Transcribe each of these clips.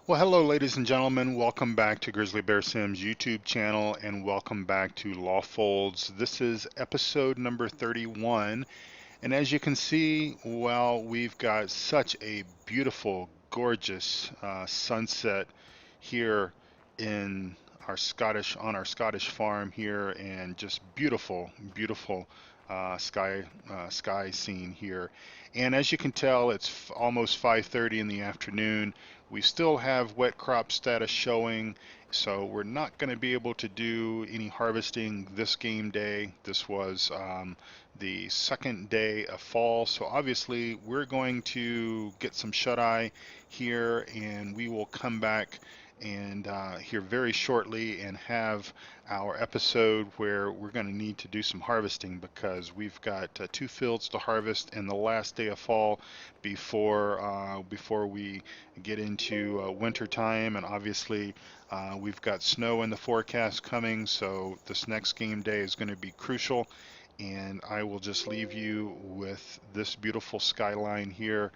Well, hello, ladies and gentlemen. Welcome back to Grizzly Bear Sims YouTube channel, and welcome back to Lawfolds. This is episode number 31, and as you can see, well, we've got such a beautiful, gorgeous sunset here in on our Scottish farm here, and just beautiful, beautiful sky scene here. And as you can tell, it's almost 5:30 in the afternoon. We still have wet crop status showing, so we're not going to be able to do any harvesting this game day. This was the second day of fall, so obviously we're going to get some shut-eye here, and we will come back and here very shortly and have our episode where we're going to need to do some harvesting, because we've got 2 fields to harvest in the last day of fall before we get into winter time. And obviously we've got snow in the forecast coming, so this next game day is going to be crucial. And I will just leave you with this beautiful skyline here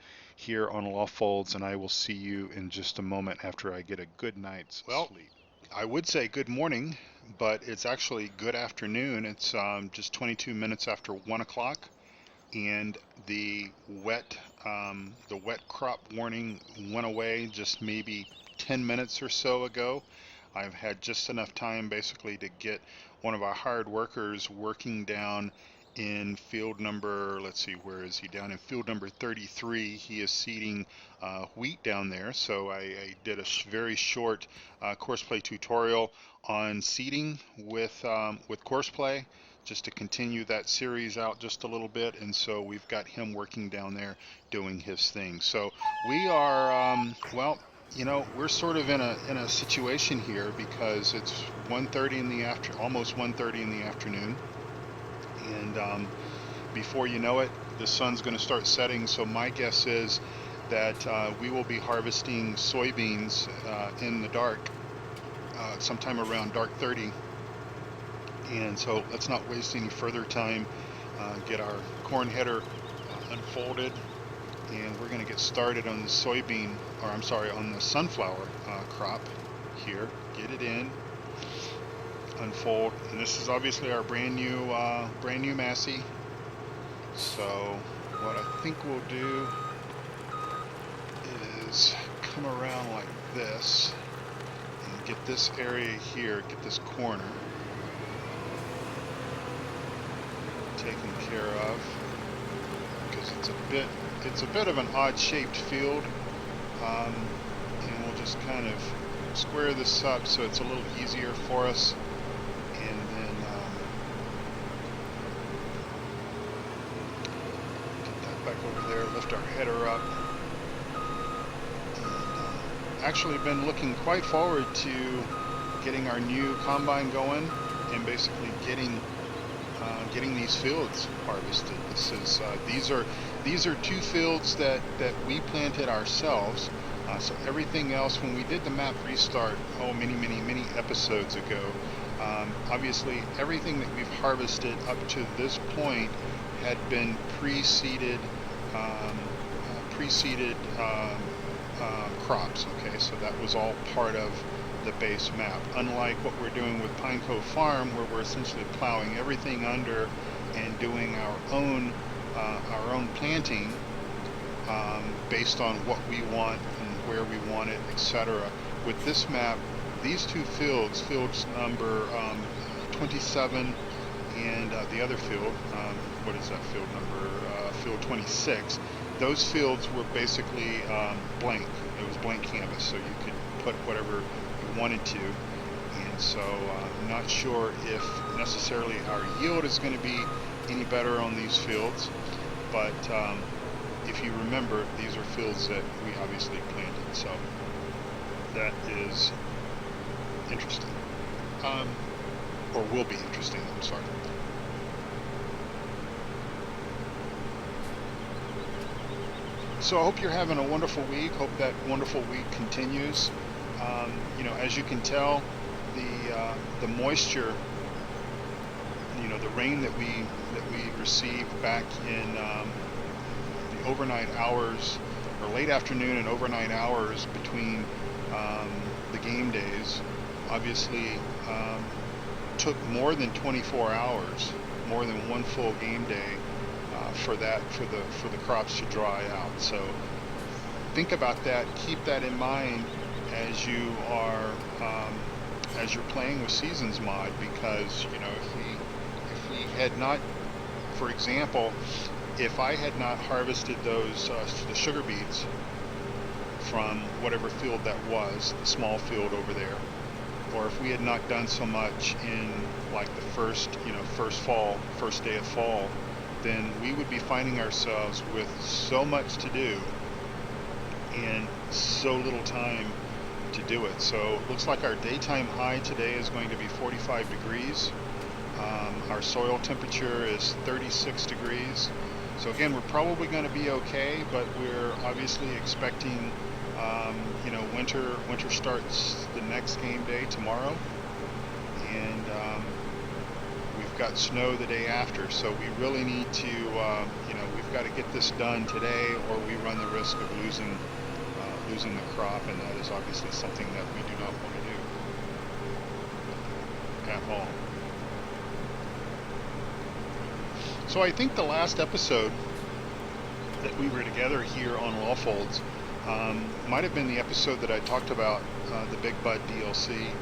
on Lawfolds, and I will see you in just a moment after I get a good night's sleep. I would say good morning, but it's actually good afternoon. It's just 22 minutes after 1 o'clock, and the wet crop warning went away just maybe 10 minutes or so ago. I've had just enough time basically to get one of our hired workers working down in field number, let's see, where is he? Down in field number 33. He is seeding wheat down there. So I did a very short courseplay tutorial on seeding with courseplay, just to continue that series out just a little bit. And so we've got him working down there doing his thing. So we are, well, you know, we're sort of in a situation here, because it's 1:30 in the almost 1:30 in the afternoon, and before you know it, the sun's going to start setting. So my guess is that we will be harvesting soybeans in the dark, sometime around dark 30. And so let's not waste any further time. Get our corn header unfolded, and we're going to get started on the soybean, or I'm sorry, on the sunflower crop here. Get it in, unfold, and this is obviously our brand new Massey. So what I think we'll do is come around like this and get this area here, get this corner taken care of, because it's a bit of an odd shaped field, and we'll just kind of square this up so it's a little easier for us. And then get that back over there, lift our header up, and actually been looking quite forward to getting our new combine going and basically getting these fields harvested. These are 2 fields that we planted ourselves. So everything else, when we did the map restart, many episodes ago, obviously everything that we've harvested up to this point had been pre-seeded crops. Okay, so that was all part of the base map, unlike what we're doing with Pine Cove Farm, where we're essentially plowing everything under and doing our own planting based on what we want and where we want it, etc. With this map, these 2 fields number 27 and the other field, what is that field number? Field 26. Those fields were basically blank. It was blank canvas, so you could put whatever you wanted to. And so I'm not sure if necessarily our yield is going to be any better on these fields, but if you remember, these are fields that we obviously planted, so that is interesting, or will be interesting. I'm sorry. So I hope you're having a wonderful week. Hope that wonderful week continues. You know, as you can tell, the moisture, you know, the rain that we received back in the overnight hours, or late afternoon and overnight hours between the game days, obviously took more than 24 hours, more than one full game day for the crops to dry out. So think about that. Keep that in mind as you are as you're playing with Seasons mod, because you know if we had not, for example, if I had not harvested those the sugar beets from whatever field that was, the small field over there, or if we had not done so much in like the first day of fall, then we would be finding ourselves with so much to do and so little time to do it. So it looks like our daytime high today is going to be 45 degrees. Our soil temperature is 36 degrees. So again, we're probably going to be okay, but we're obviously expecting winter starts the next game day tomorrow, and we've got snow the day after. So we really need to we've got to get this done today, or we run the risk of losing the crop, and that is obviously something that we do not want to do at all. So I think the last episode that we were together here on Lawfolds might have been the episode that I talked about the Big Bud DLC,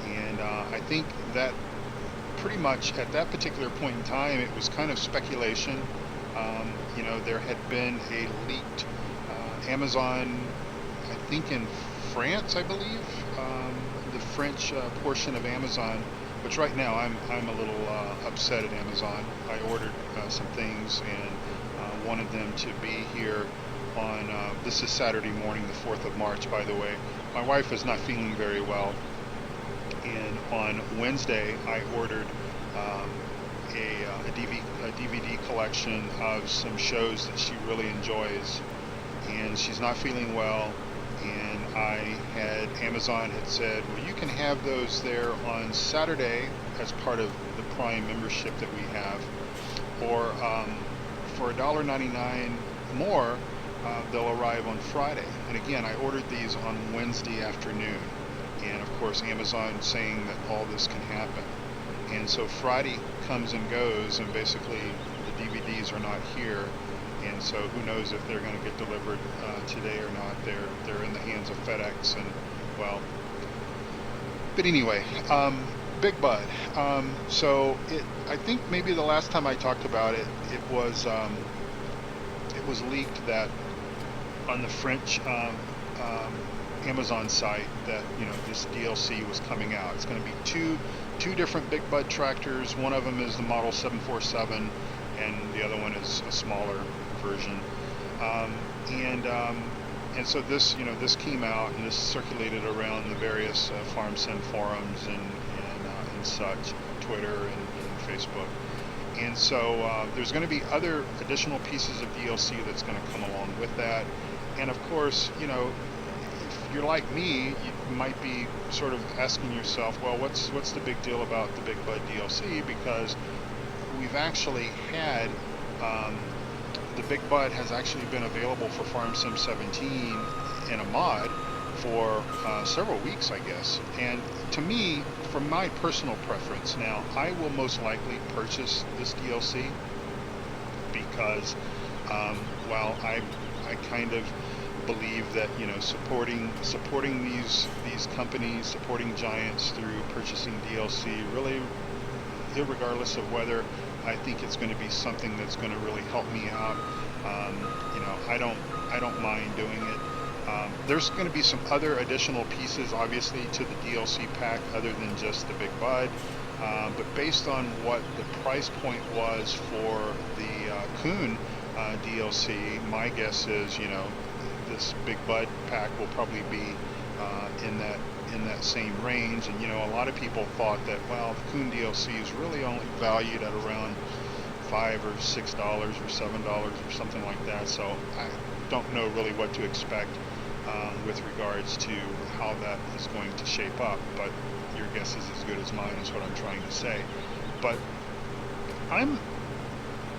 and I think that pretty much at that particular point in time it was kind of speculation. There had been a leaked Amazon, I think in France, I believe, the French portion of Amazon, which right now I'm a little upset at Amazon. I ordered some things and wanted them to be here on, this is Saturday morning, the 4th of March, by the way. My wife is not feeling very well, and on Wednesday I ordered a DVD collection of some shows that she really enjoys, and she's not feeling well, and Amazon had said, well, you can have those there on Saturday as part of the Prime membership that we have, or for $1.99 more, they'll arrive on Friday. And again, I ordered these on Wednesday afternoon, and of course Amazon saying that all this can happen. And so Friday comes and goes, and basically the DVDs are not here, and so who knows if they're going to get delivered today or not. They're in the hands of FedEx, and well, but anyway, Big Bud. So I think maybe the last time I talked about it, it was leaked that on the French Amazon site that this DLC was coming out. It's going to be two different Big Bud tractors. One of them is the model 747, and the other one is a smaller version. And so this came out, and this circulated around the various farm sim forums and such, Twitter and Facebook. And so there's going to be other additional pieces of DLC that's going to come along with that. And of course, if you're like me, you might be sort of asking yourself, well, what's the big deal about the Big Bud DLC? Because we've actually had the Big Bud has actually been available for Farm Sim 17 in a mod for several weeks, I guess. And to me, from my personal preference, now I will most likely purchase this DLC because while I kind of believe that supporting these companies, supporting giants through purchasing DLC, really, irregardless of whether I think it's going to be something that's going to really help me out, I don't mind doing it. There's going to be some other additional pieces, obviously, to the DLC pack other than just the Big Bud. But based on what the price point was for the Coon DLC, my guess is, this Big Bud pack will probably be in that same range. And a lot of people thought that, well, the Coon DLC is really only valued at around $5 or $6 or $7 or something like that. So I don't know really what to expect with regards to how that is going to shape up, but your guess is as good as mine, is what I'm trying to say. But I'm,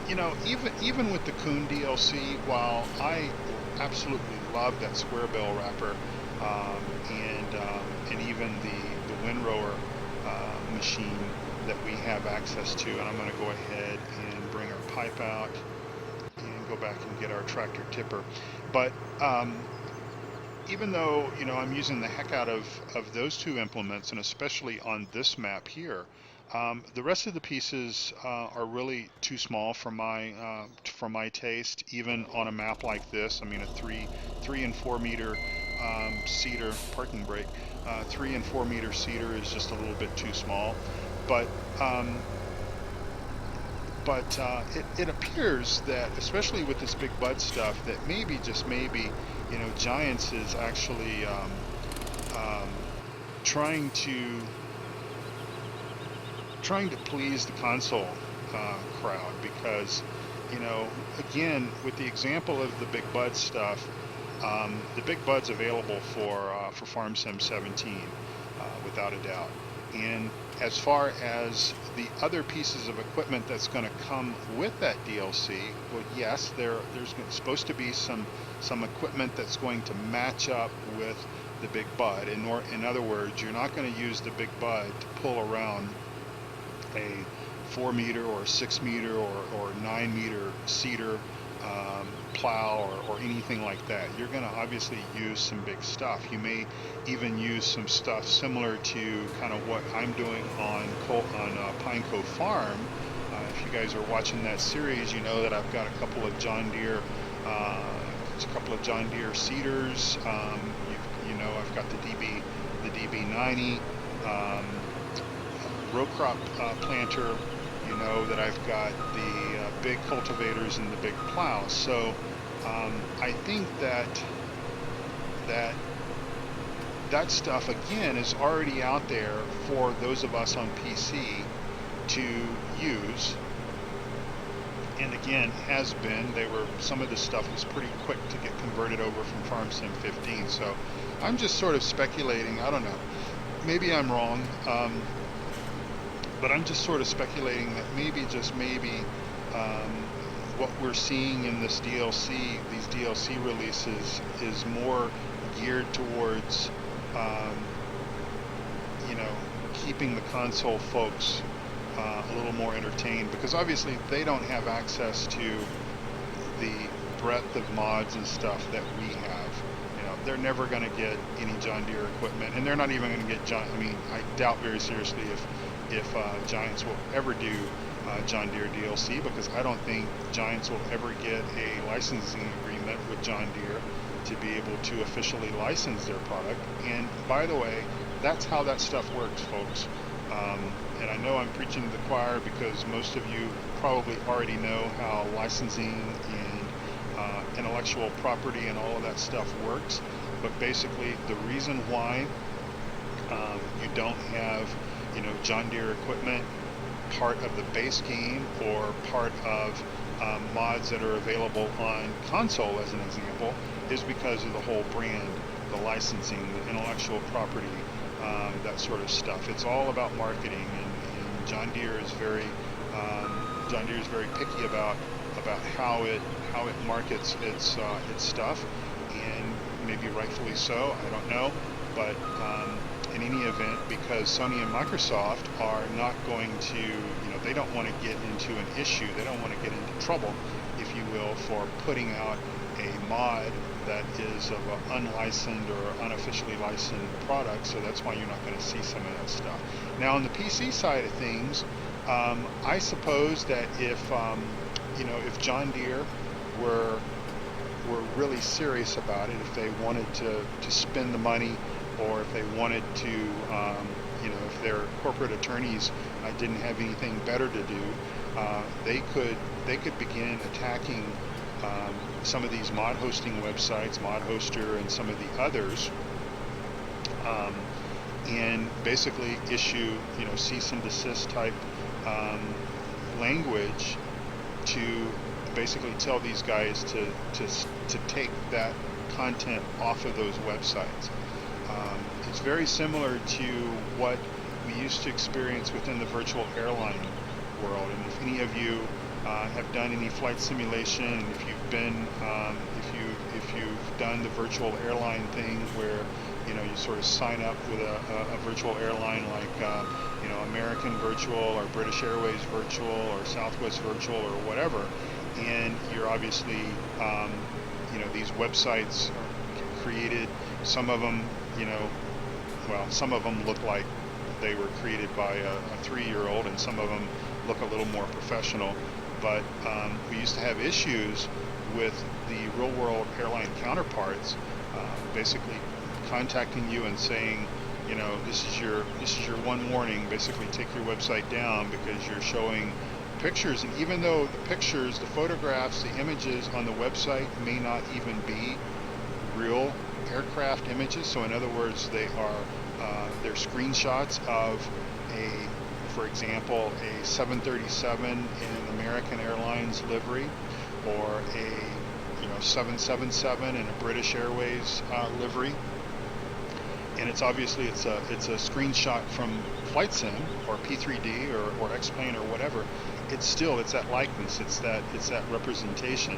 even with the Coon DLC, while I absolutely love that square bell wrapper, and even the windrower machine that we have access to. And I'm going to go ahead and bring our pipe out and go back and get our tractor tipper. But even though, you know, I'm using the heck out of those two implements, and especially on this map here, the rest of the pieces are really too small for my taste. Even on a map like this, I mean, a 3 and 4 meter cedar parking brake, 3 and 4 meter cedar is just a little bit too small. But it appears that, especially with this big bud stuff, that maybe, just maybe, you know, Giants is actually trying to please the console crowd, because, you know, again, with the example of the big bud stuff, the big bud's available for Farm Sim 17 without a doubt. And as far as the other pieces of equipment that's going to come with that DLC, well, yes, there's supposed to be some equipment that's going to match up with the big bud. In other words, you're not going to use the big bud to pull around a 4 meter or 6 meter or 9 meter cedar plow or anything like that. You're going to obviously use some big stuff. You may even use some stuff similar to kind of what I'm doing on Pine Cove Farm. If you guys are watching that series, you know that I've got a couple of John Deere cedars. You know, I've got the DB90 row crop planter. You know that I've got the big cultivators and the big plows. So I think that stuff, again, is already out there for those of us on PC to use. And again, has been. Some of this stuff was pretty quick to get converted over from Farm Sim 15. So I'm just sort of speculating. I don't know. Maybe I'm wrong. But I'm just sort of speculating that maybe, just maybe, what we're seeing in this DLC, these DLC releases, is more geared towards, you know, keeping the console folks a little more entertained, because obviously they don't have access to the breadth of mods and stuff that we have. You know, they're never going to get any John Deere equipment, and they're not even going to get I mean, I doubt very seriously if Giants will ever do John Deere DLC, because I don't think Giants will ever get a licensing agreement with John Deere to be able to officially license their product. And by the way, that's how that stuff works, folks. And I know I'm preaching to the choir, because most of you probably already know how licensing and intellectual property and all of that stuff works. But basically, the reason why you don't have, you know, John Deere equipment part of the base game or part of mods that are available on console, as an example, is because of the whole brand, the licensing, the intellectual property, that sort of stuff. It's all about marketing, and John Deere is very picky about how it markets its stuff, and maybe rightfully so. I don't know, but in any event, because Sony and Microsoft are not going to, you know, they don't want to get into an issue, they don't want to get into trouble, if you will, for putting out a mod that is of an unlicensed or unofficially licensed product. So that's why you're not going to see some of that stuff. Now, on the PC side of things, I suppose that if you know, if John Deere were really serious about it, if they wanted to spend the money, or if they wanted to, you know, if their corporate attorneys didn't have anything better to do, they could begin attacking some of these mod hosting websites, Mod Hoster, and some of the others, and basically issue, you know, cease and desist type language to basically tell these guys to take that content off of those websites. It's very similar to what we used to experience within the virtual airline world. And if any of you have done any flight simulation, and if you've been, if you've done the virtual airline thing where you know, you sort of sign up with a virtual airline like you know, American Virtual or British Airways Virtual or Southwest Virtual or whatever, and you're obviously you know, these websites are created. Some of them, you know, well, some of them look like they were created by a 3-year-old, and some of them look a little more professional. But we used to have issues with the real-world airline counterparts basically contacting you and saying, you know, this is your one warning. Basically, take your website down because you're showing pictures, and even though the pictures, the photographs, the images on the website may not even be real aircraft images. So in other words, they are they're screenshots of for example, a 737 in an American Airlines livery, or a, you know, 777 in a British Airways livery. And it's obviously it's a screenshot from Flight Sim or P3D or X-Plane or whatever. It's that likeness, it's that representation,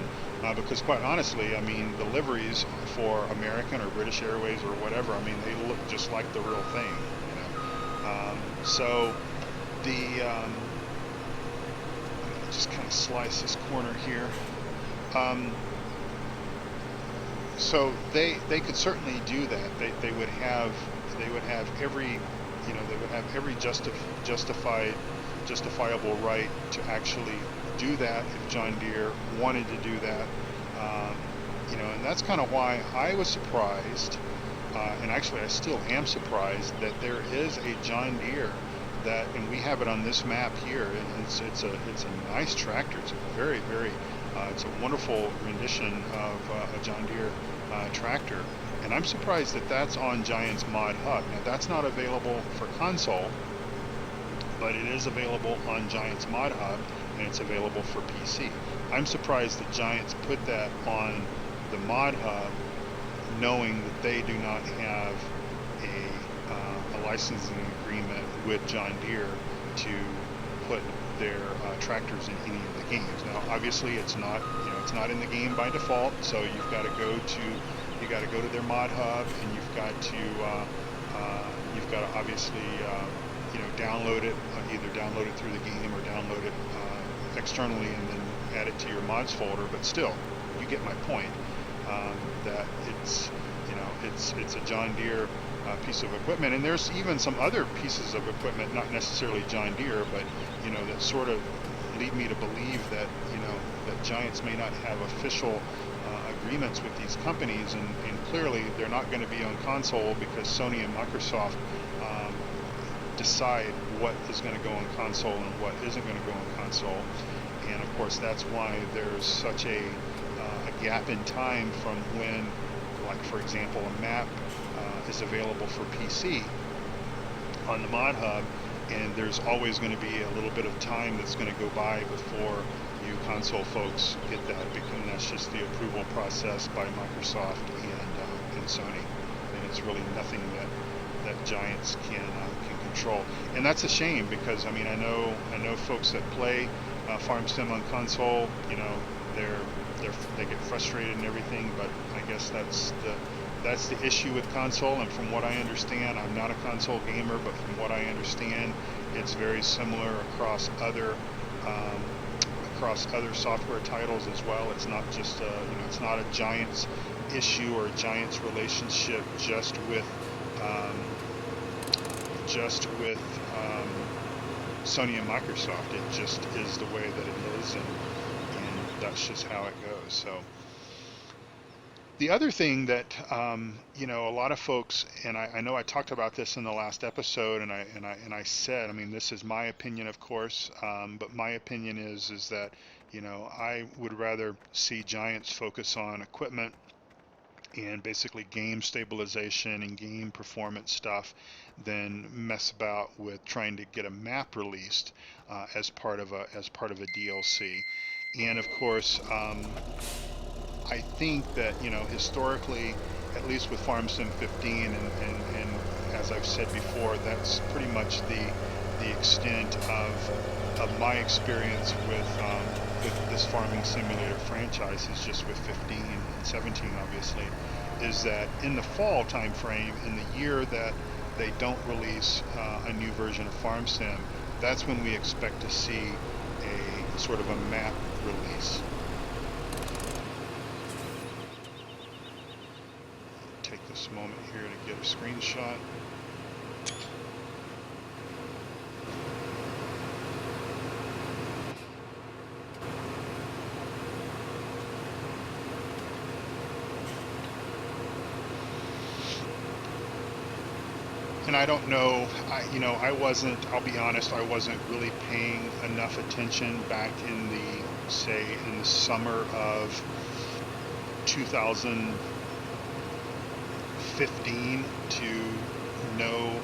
because quite honestly, I mean, the liveries for American or British Airways or whatever, I mean, they look just like the real thing, you know. So the I'm gonna just kind of slice this corner here. So they could certainly do that. They would have every, you know, they would have every justifiable right to actually do that if John Deere wanted to do that. You know, and that's kind of why I was surprised, and actually I still am surprised, that there is a John Deere that, and we have it on this map here, and it's a nice tractor. It's a very it's a wonderful rendition of a John Deere tractor, and I'm surprised that that's on Giant's Mod Hub. Now that's not available for console, but it is available on Giant's Mod Hub, and it's available for PC. I'm surprised that Giants put that on the Mod Hub, knowing that they do not have a licensing agreement with John Deere to put their tractors in any of the games. Now, obviously, it's not, you know, it's not in the game by default, so you've got to go to their Mod Hub, and you've got to obviously you know, download it, either download it through the game or download it externally and then add it to your mods folder. But still, you get my point, that it's, you know, it's a John Deere piece of equipment. And there's even some other pieces of equipment, not necessarily John Deere, but, you know, that sort of lead me to believe that, you know, that Giants may not have official agreements with these companies, and clearly they're not going to be on console because Sony and Microsoft decide what is going to go on console and what isn't going to go on console. And of course, that's why there's such a gap in time from when, like for example, a map is available for PC on the Mod Hub, and there's always going to be a little bit of time that's going to go by before you console folks get that, because that's just the approval process by Microsoft and Sony, and it's really nothing that Giants can control. And that's a shame, because I mean, I know folks that play Farm Sim on console, you know, they get frustrated and everything, but I guess that's the issue with console. And from what I understand, I'm not a console gamer, but from what I understand, it's very similar across other software titles as well. It's not just you know, it's not a Giants issue or a Giants relationship just with Sony and Microsoft. It just is the way that it is, and that's just how it goes. So the other thing that you know, a lot of folks, and I know I talked about this in the last episode, and I said, I mean, this is my opinion, of course, but my opinion is that, you know, I would rather see Giants focus on equipment and basically game stabilization and game performance stuff than mess about with trying to get a map released as part of a DLC. And of course, I think that, you know, historically, at least with Farm Sim 15, and as I've said before, that's pretty much the extent of my experience with this farming simulator franchise, is just with 15 and 17, obviously. is that in the fall time frame, in the year that they don't release a new version of FarmSim, that's when we expect to see a sort of a map release. Take this moment here to get a screenshot. And I don't know, I'll be honest, I wasn't really paying enough attention back in the, say, in the summer of 2015 to know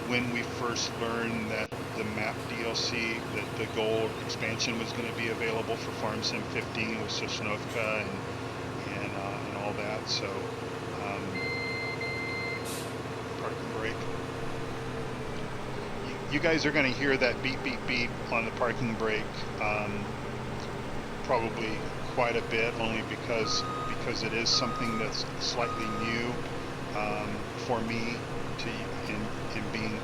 when we first learned that the map DLC, that the gold expansion was going to be available for FarmSim 15 with Sosnovka and all that. So, parking brake. You guys are going to hear that beep, beep, beep on the parking brake probably quite a bit, only because it is something that's slightly new for me in being,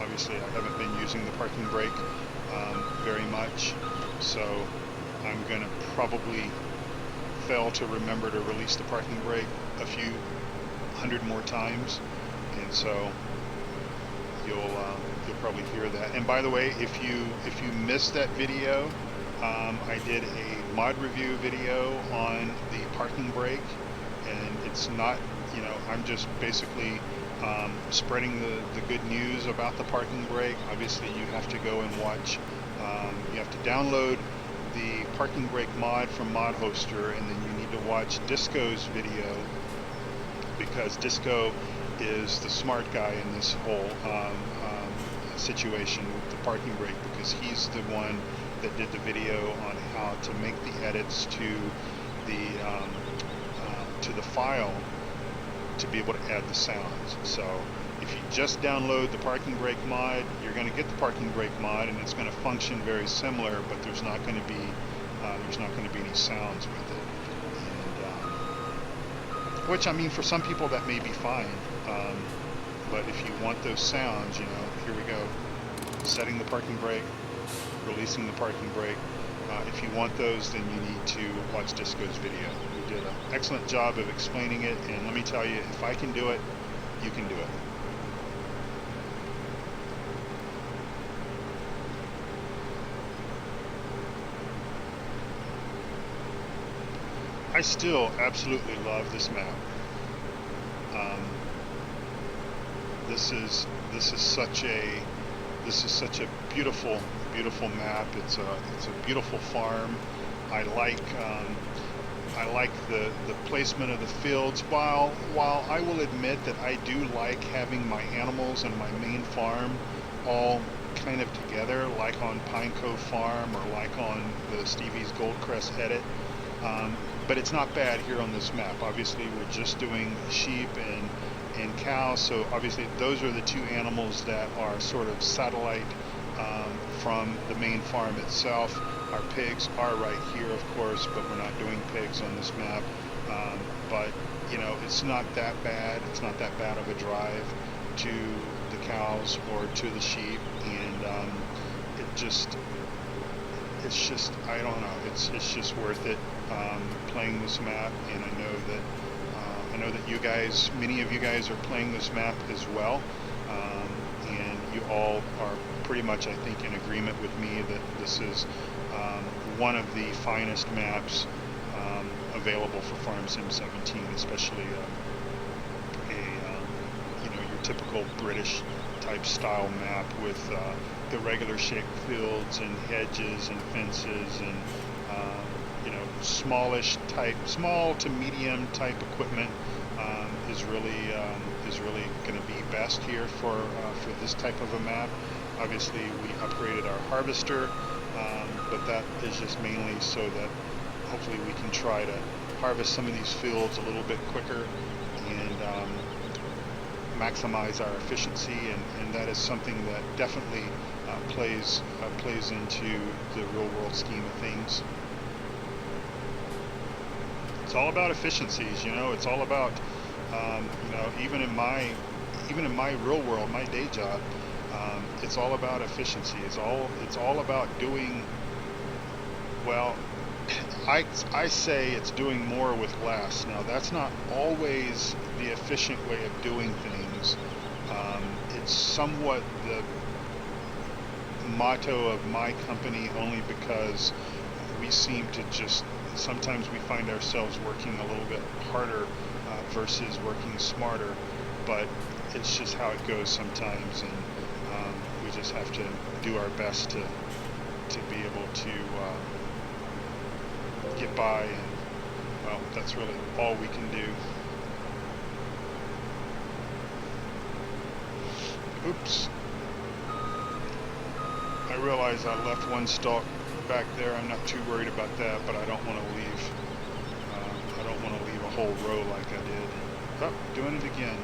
obviously I haven't been using the parking brake very much, so I'm going to probably fail to remember to release the parking brake a few hundred more times, and so you'll probably hear that. And by the way, if you missed that video, I did a mod review video on the parking brake, and it's not, I'm just basically spreading the good news about the parking brake. Obviously, you have to go and watch, you have to download the parking brake mod from Mod Hoster, and then you need to watch Disco's video, because Disco is the smart guy in this whole situation with the parking brake, because he's the one that did the video on how to make the edits to the file to be able to add the sounds. So if you just download the parking brake mod, you're going to get the parking brake mod, and it's going to function very similar, but there's not going to be any sounds with it. And which, I mean, for some people that may be fine. But if you want those sounds, here we go. Setting the parking brake, releasing the parking brake. If you want those, then you need to watch Disco's video. He did an excellent job of explaining it, and let me tell you, if I can do it, you can do it. I still absolutely love this map. This is such a beautiful map. It's a beautiful farm. I like the placement of the fields. While I will admit that I do like having my animals and my main farm all kind of together, like on Pine Cove Farm or like on the Stevie's Goldcrest edit. But it's not bad here on this map. Obviously, we're just doing sheep and cows, so obviously those are the two animals that are sort of satellite from the main farm itself. Our pigs are right here, of course, but we're not doing pigs on this map. But it's not that bad. It's not that bad of a drive to the cows or to the sheep, and it's just I don't know. It's just worth it playing this map, and I know that you guys, many of you guys, are playing this map as well, and you all are pretty much, I think, in agreement with me that this is one of the finest maps available for FarmSim 17, especially your typical British type style map with the regular shaped fields and hedges and fences and small to medium type equipment is really going to be best here for this type of a map. Obviously, we upgraded our harvester, but that is just mainly so that hopefully we can try to harvest some of these fields a little bit quicker and maximize our efficiency, and that is something that definitely plays into the real world scheme of things. It's all about efficiencies, it's all about You know, even in my real world, my day job, it's all about efficiency. It's all about doing well. I say it's doing more with less. Now that's not always the efficient way of doing things. It's somewhat the motto of my company, only because we seem to just sometimes we find ourselves working a little bit harder versus working smarter, but it's just how it goes sometimes, and we just have to do our best to be able to get by, and well, that's really all we can do. Oops. I realize I left one stalk back there. I'm not too worried about that, but I don't want to leave. I don't want to leave a whole row like I did. Oh, doing it again.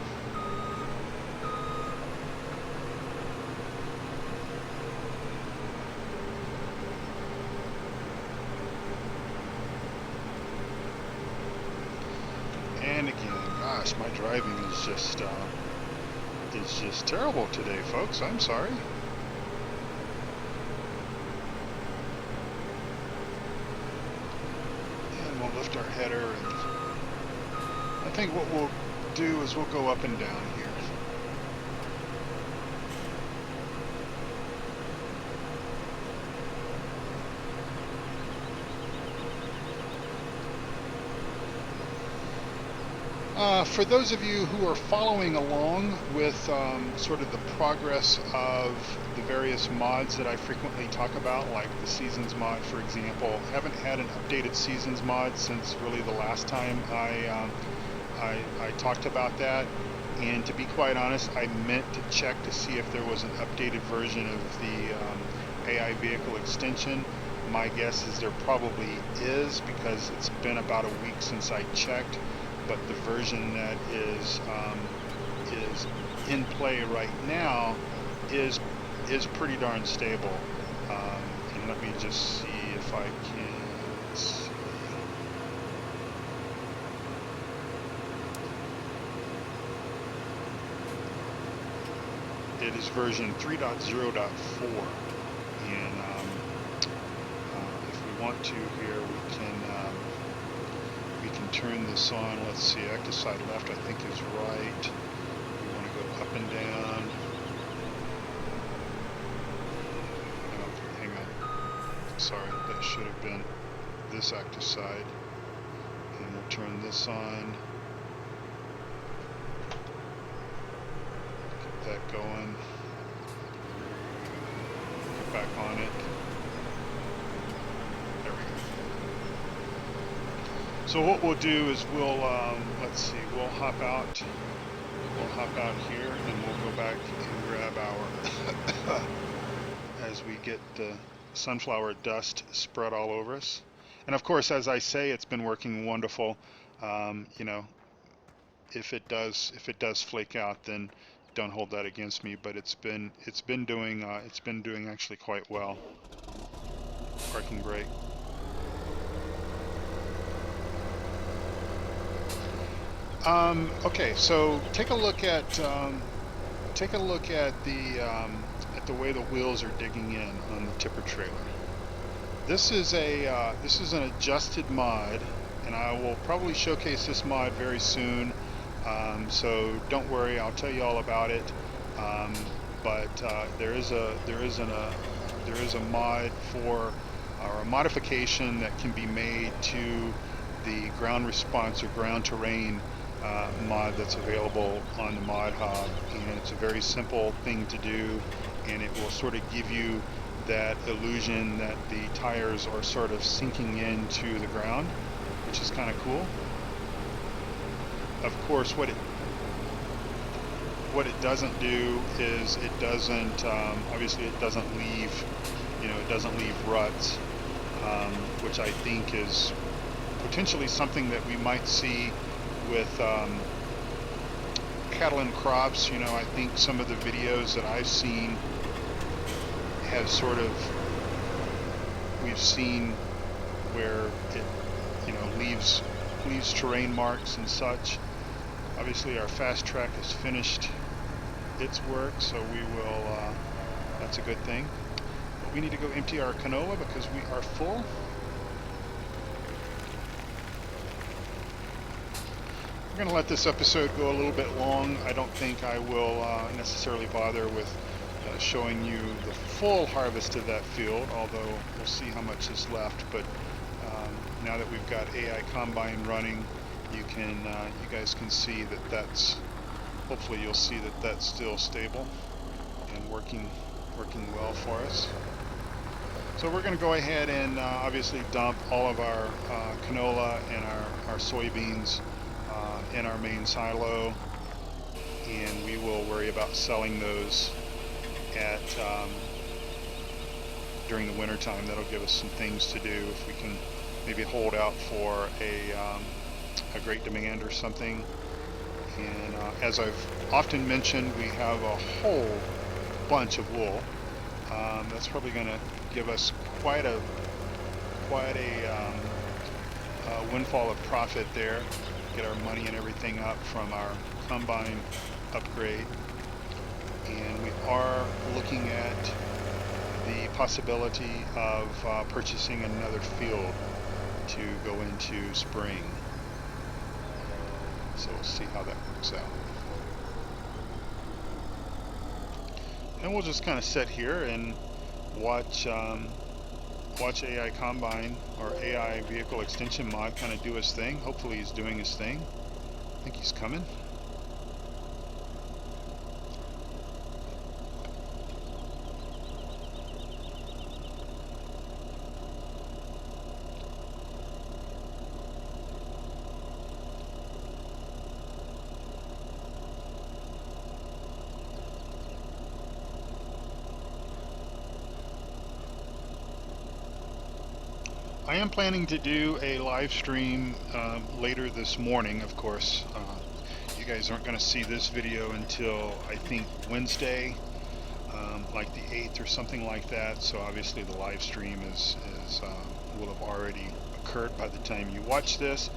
And again, gosh, my driving is just terrible today, folks. I'm sorry. And we'll lift our header, and I think what we'll do is we'll go up and down here. For those of you who are following along with sort of the progress of the various mods that I frequently talk about, like the Seasons mod, for example, haven't had an updated Seasons mod since really the last time I talked about that. And to be quite honest, I meant to check to see if there was an updated version of the AI vehicle extension. My guess is there probably is, because it's been about a week since I checked. But the version that is in play right now is pretty darn stable. And let me just see if I can see. It is version 3.0.4, and if we want to here, we can turn this on. Let's see, active side left I think is right. We want to go up and down. Oh, hang on. Sorry, that should have been this active side. And we'll turn this on. Get that going. Get back on it. There we go. So what we'll do is we'll, let's see, we'll hop out here, and we'll go back and grab our, as we get the sunflower dust spread all over us. And of course, as I say, it's been working wonderful. You know, if it does flake out, then don't hold that against me, but it's been doing actually quite well. Parking brake. Okay, so take a look at the way the wheels are digging in on the tipper trailer. This is an adjusted mod, and I will probably showcase this mod very soon. So don't worry, I'll tell you all about it. But there is a mod for, or a modification that can be made to the ground response or ground terrain mod that's available on the Mod Hub, and it's a very simple thing to do, and it will sort of give you that illusion that the tires are sort of sinking into the ground, which is kind of cool. Of course, what it doesn't do is it doesn't obviously it doesn't leave, you know, it doesn't leave ruts, which I think is potentially something that we might see with cattle and crops. You know, I think some of the videos that I've seen have sort of, we've seen where it, you know, leaves terrain marks and such. Obviously our fast track has finished its work, so we will, that's a good thing. But we need to go empty our canola because we are full. We're going to let this episode go a little bit long. I don't think I will necessarily bother with showing you the full harvest of that field, although we'll see how much is left. But now that we've got AI Combine running, you guys can see that that's, hopefully you'll see that that's still stable and working well for us. So we're going to go ahead and obviously dump all of our canola and our soybeans in our main silo, and we will worry about selling those at during the winter time. That'll give us some things to do if we can maybe hold out for a great demand or something. And as I've often mentioned, we have a whole bunch of wool. That's probably going to give us quite a windfall of profit there. Get our money and everything up from our combine upgrade. And we are looking at the possibility of purchasing another field to go into spring. So we'll see how that works out. And we'll just kind of sit here and watch AI Combine or AI Vehicle Extension Mod kind of do his thing. Hopefully he's doing his thing. I think he's coming. I am planning to do a live stream later this morning. Of course, you guys aren't going to see this video until I think Wednesday, like the 8th or something like that. So obviously the live stream will have already occurred by the time you watch this.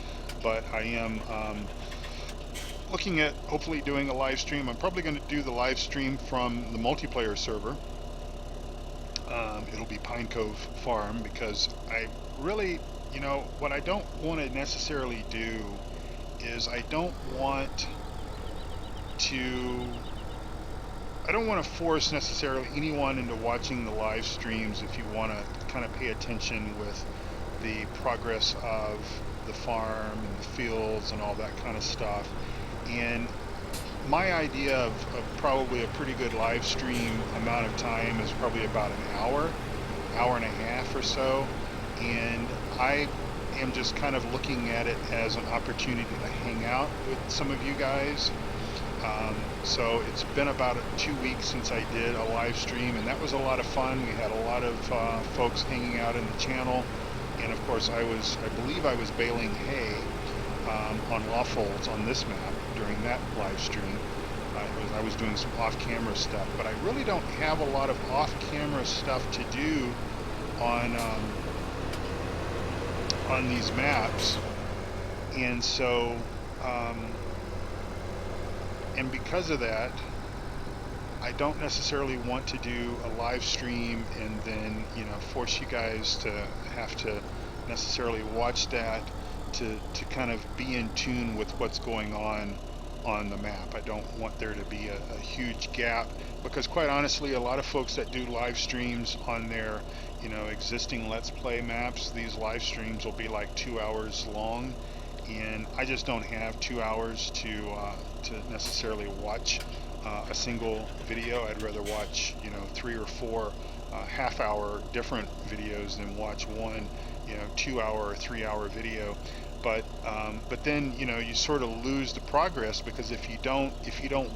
But I am looking at hopefully doing a live stream. I'm probably going to do the live stream from the multiplayer server. It'll be Pine Cove Farm, because I really, what I don't want to necessarily do is I don't want to force necessarily anyone into watching the live streams if you want to kind of pay attention with the progress of the farm and the fields and all that kind of stuff. And my idea of probably a pretty good live stream amount of time is probably about an hour and a half or so. And I am just kind of looking at it as an opportunity to hang out with some of you guys. So it's been about 2 weeks since I did a live stream, and that was a lot of fun. We had a lot of folks hanging out in the channel. And of course I believe I was baling hay on Lawfolds on this map during that live stream. I was doing some off-camera stuff, but I really don't have a lot of off-camera stuff to do on these maps. And so and because of that, I don't necessarily want to do a live stream and then force you guys to have to necessarily watch that to kind of be in tune with what's going on the map. I don't want there to be a huge gap, because quite honestly, a lot of folks that do live streams on their existing Let's Play maps, these live streams will be like 2 hours long, and I just don't have 2 hours to necessarily watch a single video. I'd rather watch 3 or 4 half-hour different videos than watch one 2 hour or 3 hour video. But then you sort of lose the progress, because if you don't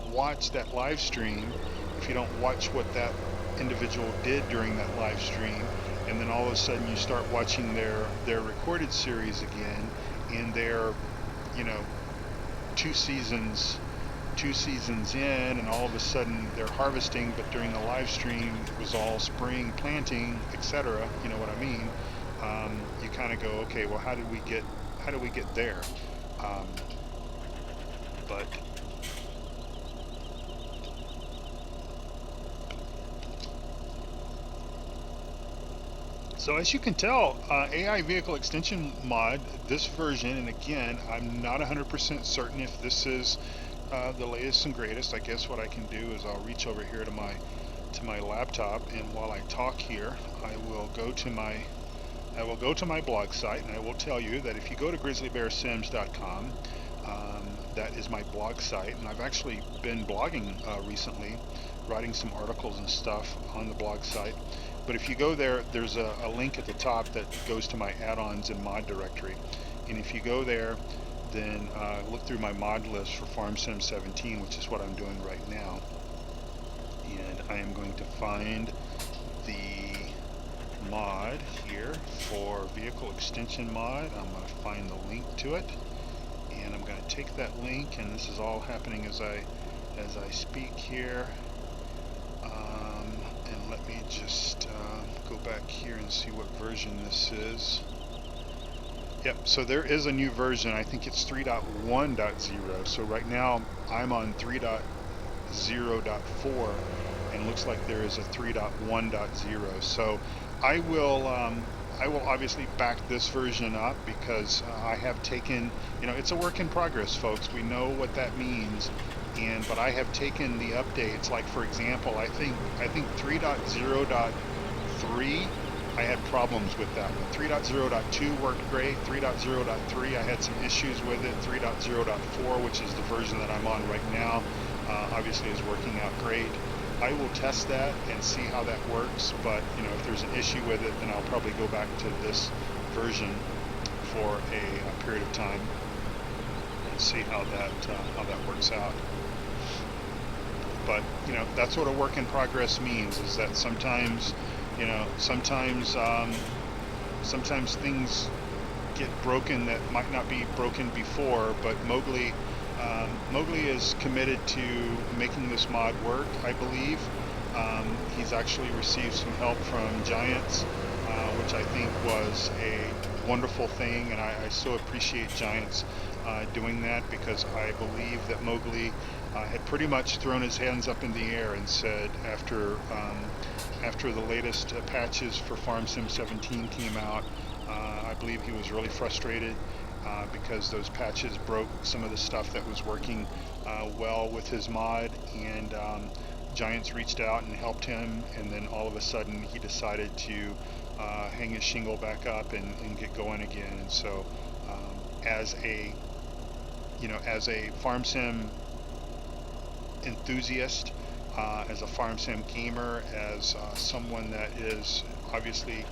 watch that live stream, if you don't watch what that individual did during that live stream, and then all of a sudden you start watching their recorded series again, and they're 2 seasons in, and all of a sudden they're harvesting, but during the live stream it was all spring planting, etc. You know what I mean? You kind of go, okay, well, how did we get there? But so as you can tell, AI Vehicle Extension Mod, this version, and again, I'm not 100% certain if this is the latest and greatest. I guess what I can do is I'll reach over here to my laptop, and while I talk here, I will go to my blog site, and I will tell you that if you go to grizzlybearsims.com, that is my blog site, and I've actually been blogging recently, writing some articles and stuff on the blog site. But if you go there, there's a link at the top that goes to my add-ons and mod directory. And if you go there, then look through my mod list for FarmSim 17, which is what I'm doing right now. And I am going to find the mod here for Vehicle Extension Mod. I'm going to find the link to it. And I'm going to take that link, and this is all happening as I speak here. And let me just go back here and see what version this is. Yep, so there is a new version. I think it's 3.1.0. So right now I'm on 3.0.4, and looks like there is a 3.1.0. So I will obviously back this version up, because I have taken, it's a work in progress, folks. We know what that means. But I have taken the updates, like for example, I think 3.0.3, I had problems with that. 3.0.2 worked great. 3.0.3, I had some issues with it. 3.0.4, which is the version that I'm on right now, obviously is working out great. I will test that and see how that works, but if there's an issue with it, then I'll probably go back to this version for a period of time and see how that works out. But that's what a work in progress means, is that sometimes sometimes things get broken that might not be broken before. But Mowgli is committed to making this mod work, I believe. He's actually received some help from Giants, which I think was a wonderful thing, and I so appreciate Giants doing that, because I believe that Mowgli had pretty much thrown his hands up in the air and said, after the latest patches for FarmSim 17 came out, I believe he was really frustrated because those patches broke some of the stuff that was working well with his mod, and Giants reached out and helped him, and then all of a sudden he decided to hang his shingle back up and get going again. And so as a FarmSim enthusiast, as a FarmSim gamer, as someone that is obviously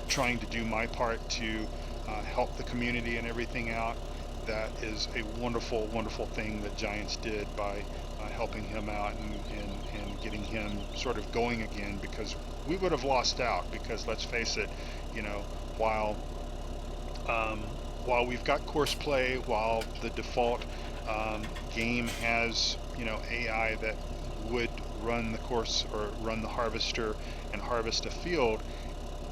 trying to do my part to help the community and everything out, that is a wonderful, wonderful thing that Giants did by helping him out and getting him sort of going again, because we would have lost out, because let's face it, while we've got course play, while the default game has AI that would run the course or run the harvester and harvest a field,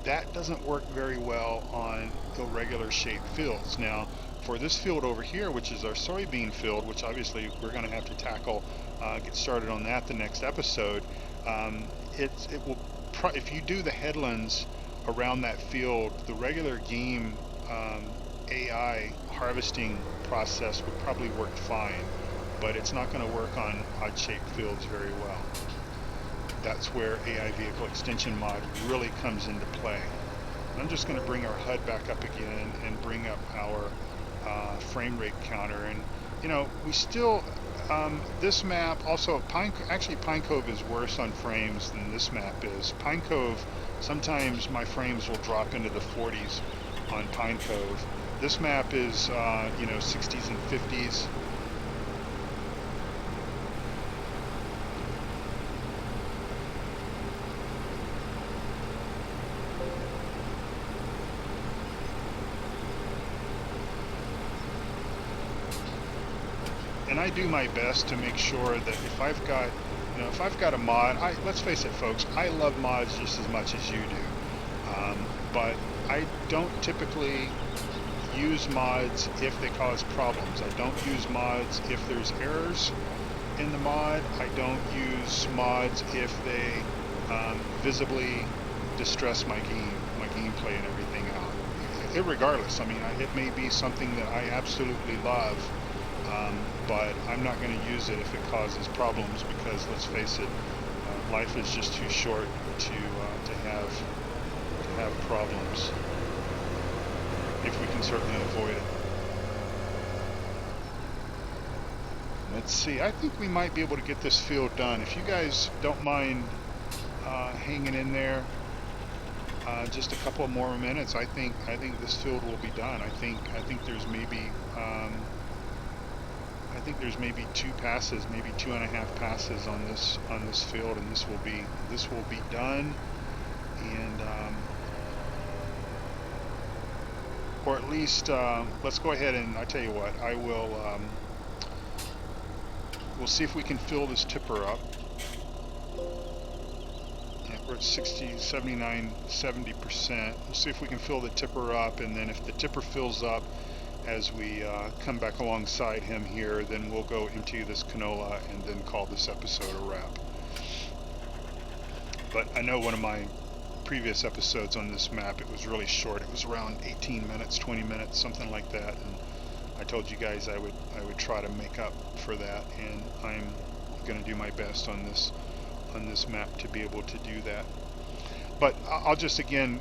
that doesn't work very well on irregular shaped fields. Now for this field over here, which is our soybean field, which obviously we're going to have to tackle, get started on that the next episode, it will if you do the headlands around that field, the regular game AI harvesting process would probably work fine, but it's not going to work on odd shaped fields very well. That's where AI Vehicle Extension Mod really comes into play. I'm just going to bring our HUD back up again and bring up our frame rate counter, and we still this map also Pine Cove is worse on frames than this map is. Pine Cove, sometimes my frames will drop into the 40s on Pine Cove. This map is 60s and 50s. And I do my best to make sure that if I've got a mod, let's face it, folks, I love mods just as much as you do, but I don't typically use mods if they cause problems. I don't use mods if there's errors in the mod. I don't use mods if they visibly distress my gameplay and everything out. Irregardless, I mean, it may be something that I absolutely love, but I'm not going to use it if it causes problems, because let's face it, life is just too short to have problems, if we can certainly avoid it. Let's see, I think we might be able to get this field done. If you guys don't mind hanging in there just a couple more minutes, I think this field will be done. I think there's maybe there's maybe 2 passes, maybe 2.5 passes on this field, and this will be done. And or at least let's go ahead and I tell you what, I will we'll see if we can fill this tipper up. Yeah, we're at 60, 79, 70%. We'll see if we can fill the tipper up, and then if the tipper fills up as we come back alongside him here, then we'll go empty this canola and then call this episode a wrap. But I know one of my previous episodes on this map, it was really short. It was around 18 minutes, 20 minutes, something like that, and I told you guys I would try to make up for that, and I'm going to do my best on this map to be able to do that. But I'll just again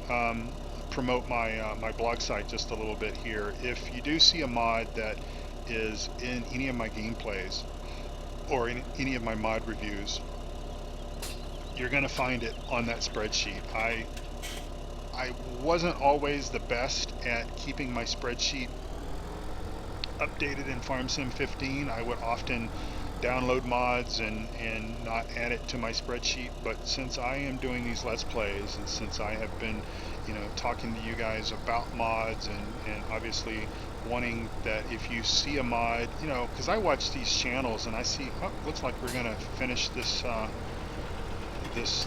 promote my blog site just a little bit here. If you do see a mod that is in any of my gameplays or in any of my mod reviews, you're going to find it on that spreadsheet. I wasn't always the best at keeping my spreadsheet updated in FarmSim 15. I would often download mods and not add it to my spreadsheet, but since I am doing these Let's Plays, and since I have been, you know, talking to you guys about mods, and obviously wanting that if you see a mod, you know, because I watch these channels and I see, oh, looks like we're gonna finish this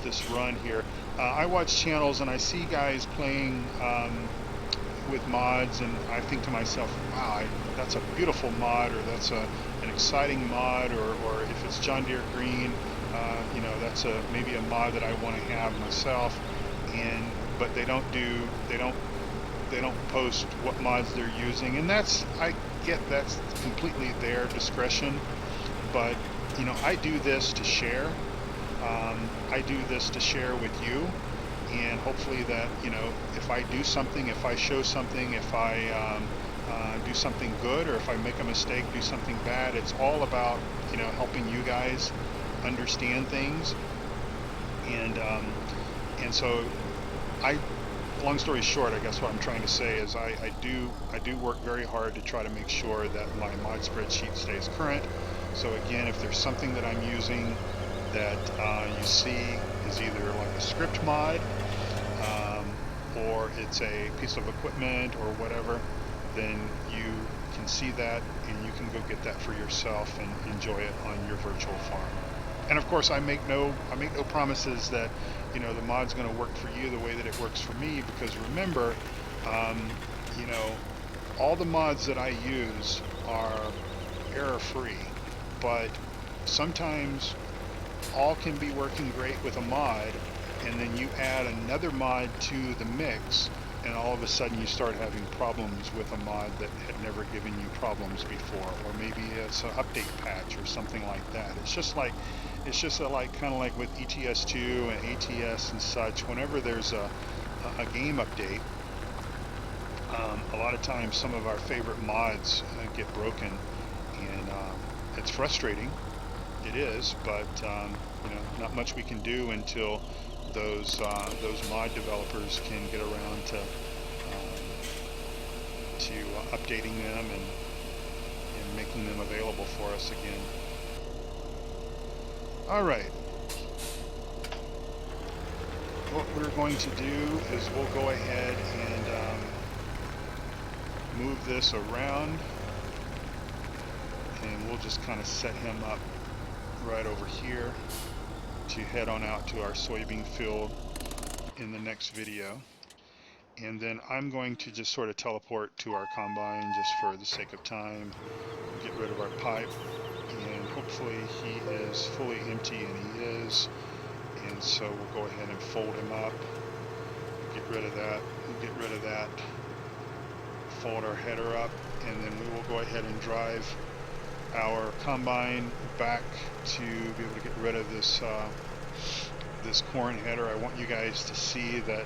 this run here. I watch channels and I see guys playing with mods, and I think to myself, wow, that's a beautiful mod, or that's an exciting mod, or if it's John Deere Green, you know, that's maybe a mod that I want to have myself. But they don't post what mods they're using, and that's, I get that's completely their discretion. But you know, I do this to share. I do this to share with you, and hopefully that, you know, if I do something, if I show something, if I do something good, or if I make a mistake, do something bad, it's all about, you know, helping you guys understand things. And so long story short, I guess what I'm trying to say is I do work very hard to try to make sure that my mod spreadsheet stays current. So again, if there's something that I'm using that you see is either like a script mod, or it's a piece of equipment or whatever, then you can see that and you can go get that for yourself and enjoy it on your virtual farm. And of course, I make no promises that, you know, the mod's going to work for you the way that it works for me, because remember, you know, all the mods that I use are error-free, but sometimes all can be working great with a mod, and then you add another mod to the mix, and all of a sudden you start having problems with a mod that had never given you problems before, or maybe it's an update patch or something like that. It's just like kind of like with ETS2 and ATS and such. Whenever there's a game update, a lot of times some of our favorite mods get broken, and it's frustrating. It is, but you know, not much we can do until those mod developers can get around to updating them and making them available for us again. All right. What we're going to do is we'll go ahead and move this around, and we'll just kind of set him up right over here to head on out to our soybean field in the next video. And then I'm going to just sort of teleport to our combine just for the sake of time, get rid of our pipe, and hopefully he is fully empty, and he is. And so we'll go ahead and fold him up, get rid of that, get rid of that, fold our header up, and then we will go ahead and drive our combine back to be able to get rid of this this corn header. I want you guys to see that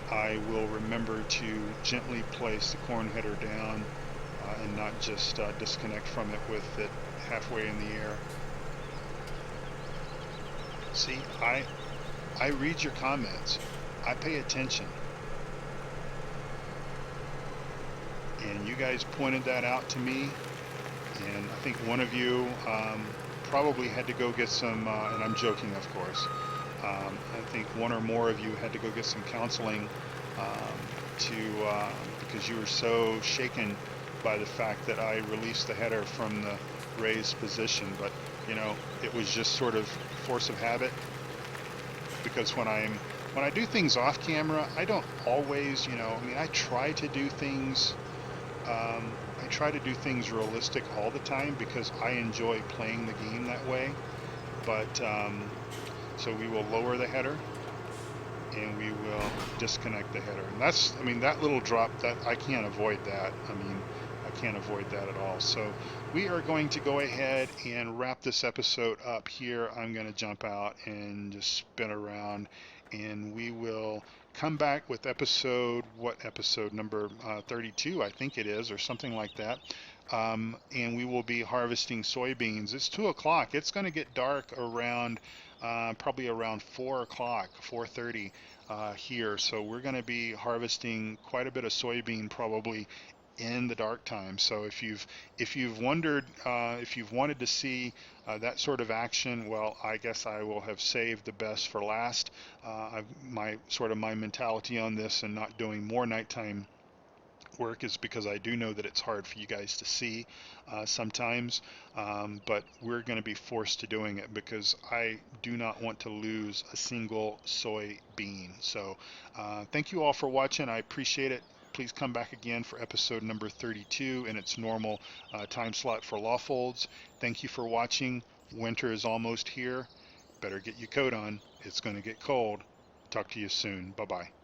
I will remember to gently place the corn header down and not just disconnect from it with it halfway in the air. See, I read your comments. I pay attention. And you guys pointed that out to me, and I think one of you probably had to go get some, and I'm joking of course, I think one or more of you had to go get some counseling because you were so shaken by the fact that I released the header from the raised position. But you know, it was just sort of force of habit, because when I do things off camera, I don't always, you know, I mean, I try to do things realistic all the time because I enjoy playing the game that way. But so we will lower the header and we will disconnect the header. And that's, I mean, that little drop, that I can't avoid that. I mean, I can't avoid that at all. So we are going to go ahead and wrap this episode up here. I'm going to jump out and just spin around, and we will come back with episode, what episode, number 32, I think it is, or something like that. And we will be harvesting soybeans. It's 2 o'clock. It's going to get dark around probably around 4 o'clock, 4:30 here. So we're going to be harvesting quite a bit of soybean probably in the dark time. So if you've wondered, if you've wanted to see that sort of action, well, I guess I will have saved the best for last. My mentality on this and not doing more nighttime work is because I do know that it's hard for you guys to see sometimes, but we're going to be forced to doing it because I do not want to lose a single soybean. So thank you all for watching. I appreciate it. Please come back again for episode number 32 in its normal time slot for Lawfolds. Thank you for watching. Winter is almost here. Better get your coat on. It's going to get cold. Talk to you soon. Bye-bye.